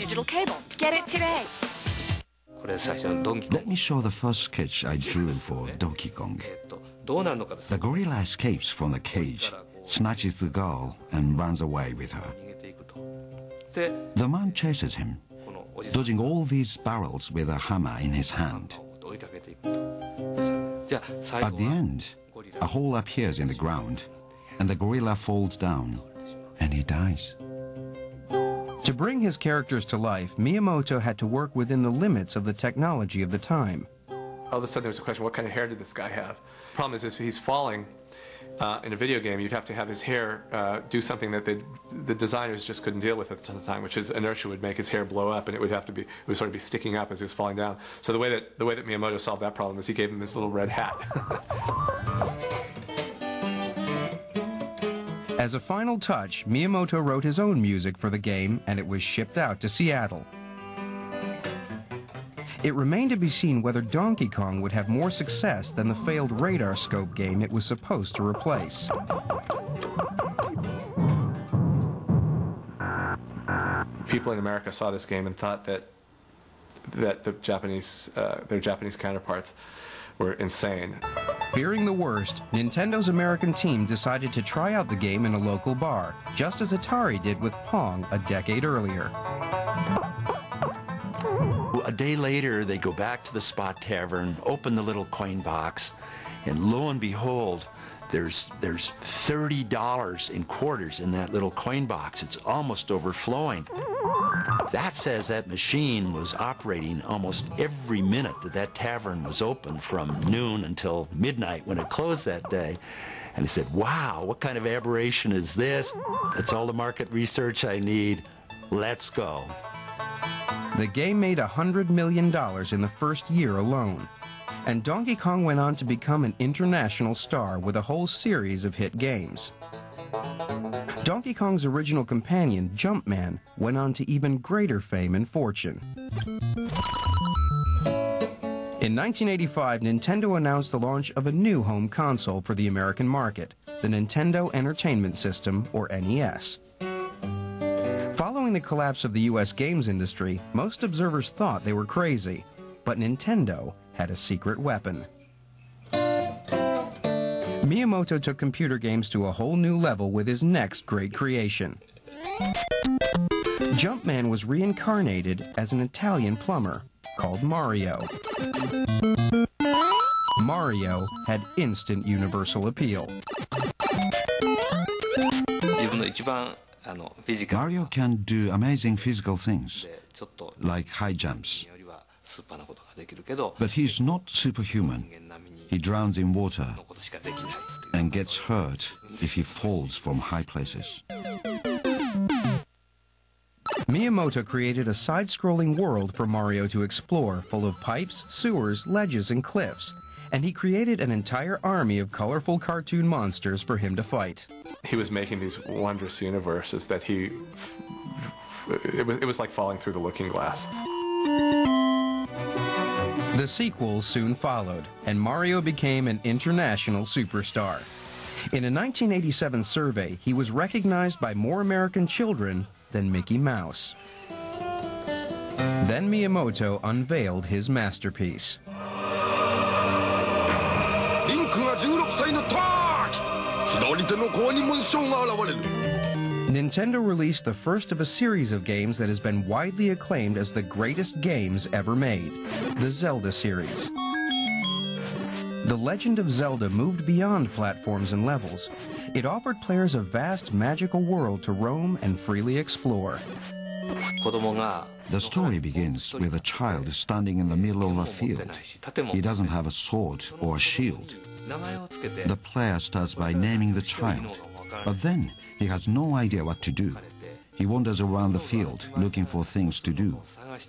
digital cable. Get it today. Let me show the first sketch I drew for Donkey Kong. The gorilla escapes from the cage, snatches the girl, and runs away with her. The man chases him, dodging all these barrels with a hammer in his hand. At the end, a hole appears in the ground, and the gorilla falls down, and he dies. To bring his characters to life, Miyamoto had to work within the limits of the technology of the time. All of a sudden there was a question, what kind of hair did this guy have? The problem is if he's falling in a video game, you'd have to have his hair do something that the designers just couldn't deal with at the time, which is inertia would make his hair blow up, and it would sort of be sticking up as he was falling down. So the way that Miyamoto solved that problem is he gave him this little red hat. As a final touch, Miyamoto wrote his own music for the game, and it was shipped out to Seattle. It remained to be seen whether Donkey Kong would have more success than the failed Radar Scope game it was supposed to replace. People in America saw this game and thought that the Japanese, their Japanese counterparts were insane. Fearing the worst, Nintendo's American team decided to try out the game in a local bar, just as Atari did with Pong a decade earlier. A day later, they go back to the Spot Tavern, open the little coin box, and lo and behold, there's $30 in quarters in that little coin box. It's almost overflowing. That says that machine was operating almost every minute that tavern was open from noon until midnight when it closed that day. And he said, wow, what kind of aberration is this? That's all the market research I need. Let's go. The game made $100 million in the first year alone. And Donkey Kong went on to become an international star with a whole series of hit games. Donkey Kong's original companion, Jumpman, went on to even greater fame and fortune. In 1985, Nintendo announced the launch of a new home console for the American market, the Nintendo Entertainment System, or NES. Following the collapse of the US games industry, most observers thought they were crazy, but Nintendo had a secret weapon. Miyamoto took computer games to a whole new level with his next great creation. Jumpman was reincarnated as an Italian plumber called Mario. Mario had instant universal appeal. Mario can do amazing physical things, like high jumps. But he's not superhuman. He drowns in water and gets hurt if he falls from high places. Miyamoto created a side-scrolling world for Mario to explore, full of pipes, sewers, ledges, and cliffs. And he created an entire army of colorful cartoon monsters for him to fight. He was making these wondrous universes that it was like falling through the looking glass. The sequels soon followed, and Mario became an international superstar. In a 1987 survey, he was recognized by more American children than Mickey Mouse. Then Miyamoto unveiled his masterpiece. Nintendo released the first of a series of games that has been widely acclaimed as the greatest games ever made, the Zelda series. The Legend of Zelda moved beyond platforms and levels. It offered players a vast magical world to roam and freely explore. The story begins with a child standing in the middle of a field. He doesn't have a sword or a shield. The player starts by naming the child, but then he has no idea what to do. He wanders around the field looking for things to do.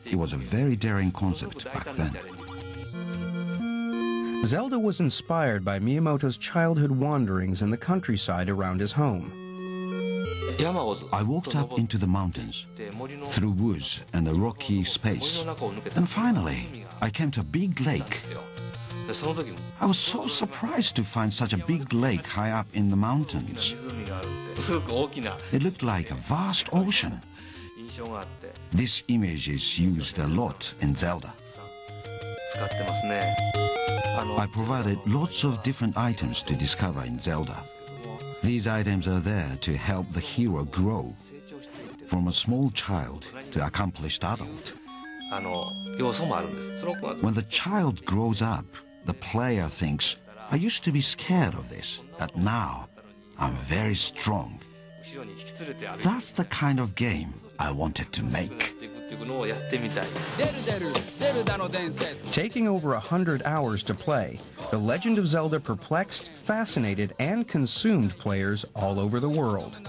It was a very daring concept back then. Zelda was inspired by Miyamoto's childhood wanderings in the countryside around his home. I walked up into the mountains, through woods and a rocky space, and finally I came to a big lake. I was so surprised to find such a big lake high up in the mountains. It looked like a vast ocean. This image is used a lot in Zelda. I provided lots of different items to discover in Zelda. These items are there to help the hero grow from a small child to accomplished adult. When the child grows up, the player thinks, I used to be scared of this, but now I'm very strong. That's the kind of game I wanted to make. Taking over 100 hours to play, The Legend of Zelda perplexed, fascinated, and consumed players all over the world.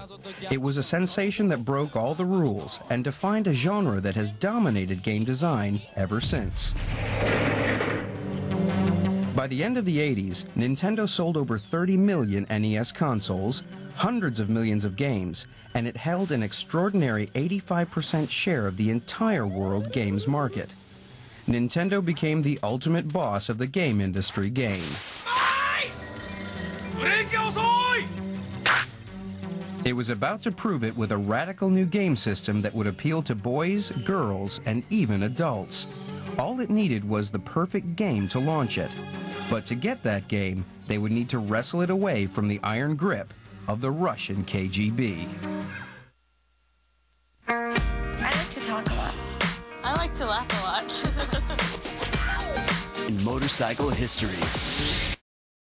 It was a sensation that broke all the rules and defined a genre that has dominated game design ever since. By the end of the 80s, Nintendo sold over 30 million NES consoles, hundreds of millions of games, and it held an extraordinary 85% share of the entire world games market. Nintendo became the ultimate boss of the game industry game. It was about to prove it with a radical new game system that would appeal to boys, girls, and even adults. All it needed was the perfect game to launch it. But to get that game, they would need to wrestle it away from the iron grip of the Russian KGB. I like to talk a lot. I like to laugh a lot. In motorcycle history.